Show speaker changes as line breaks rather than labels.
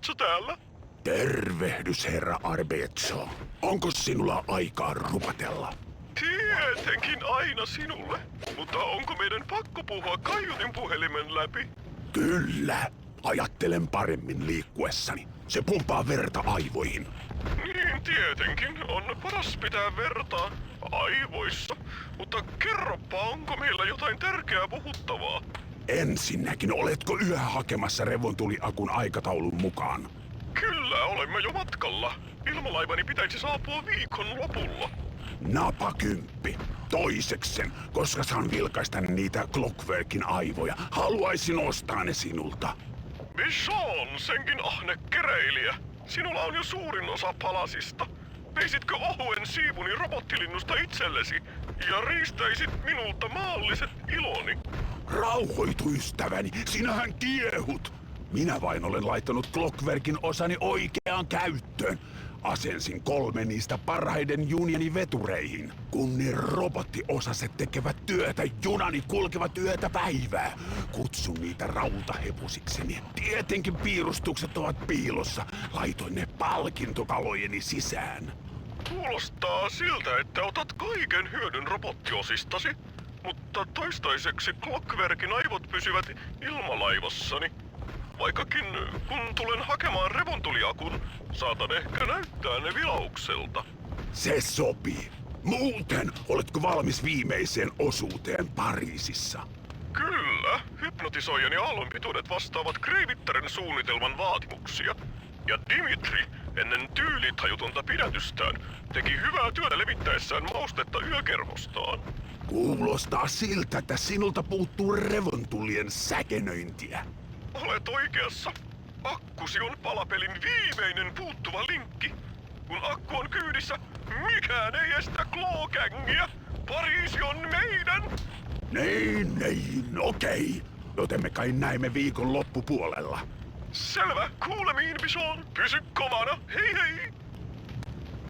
Arbetso täällä.
Tervehdys, herra Arbetso. Onko sinulla aikaa rupatella?
Tietenkin aina sinulle. Mutta onko meidän pakko puhua kaiutin puhelimen läpi?
Kyllä. Ajattelen paremmin liikkuessani. Se pumpaa verta aivoihin.
Niin tietenkin. On paras pitää vertaa aivoissa. Mutta kerropa, onko meillä jotain tärkeää puhuttavaa?
Ensinnäkin, oletko yhä hakemassa revontuliakun aikataulun mukaan?
Kyllä, olemme jo matkalla. Ilmalaivani pitäisi saapua viikon lopulla.
Napakymppi. Toiseksen, koska saan vilkaista niitä Clockwerkin aivoja, haluaisin ostaa ne sinulta.
Bichon, senkin ahne kereilijä. Sinulla on jo suurin osa palasista. Veisitkö ohuen siivuni robottilinnusta itsellesi ja riistäisit minulta maalliset iloni?
Rauhoitu, ystäväni, sinähän kiehut! Minä vain olen laittanut Clockwerkin osani oikeaan käyttöön. Asensin 3 niistä parhaiden junieni vetureihin. Kun ne robottiosaset tekevät työtä, junani kulkevat yötä päivää. Kutsun niitä rautahevosikseni. Tietenkin piirustukset ovat piilossa. Laitoin ne palkintokalojeni sisään.
Kuulostaa siltä, että otat kaiken hyödyn robottiosistasi. Mutta toistaiseksi Clockwerkin aivot pysyvät ilmalaivassani. Vaikkakin kun tulen hakemaan revontuliakun, saatan ehkä näyttää ne vilaukselta.
Se sopii. Muuten, oletko valmis viimeiseen osuuteen Pariisissa?
Kyllä, hypnotisoijan ja aallonpituudet vastaavat Kreivittären suunnitelman vaatimuksia. Ja Dimitri, ennen tyylitajutonta pidätystään, teki hyvää työtä levittäessään maustetta yökerhostaan.
Kuulostaa siltä, että sinulta puuttuu revontulien säkenöintiä.
Olet oikeassa. Akkusi on palapelin viimeinen puuttuva linkki. Kun akku on kyydissä, mikään ei estä Claw-gängiä. Pariisi on meidän!
Niin, okei. Joten me kai näemme viikon loppupuolella.
Selvä, kuulemiin, Bichon. Pysy kovana, hei hei!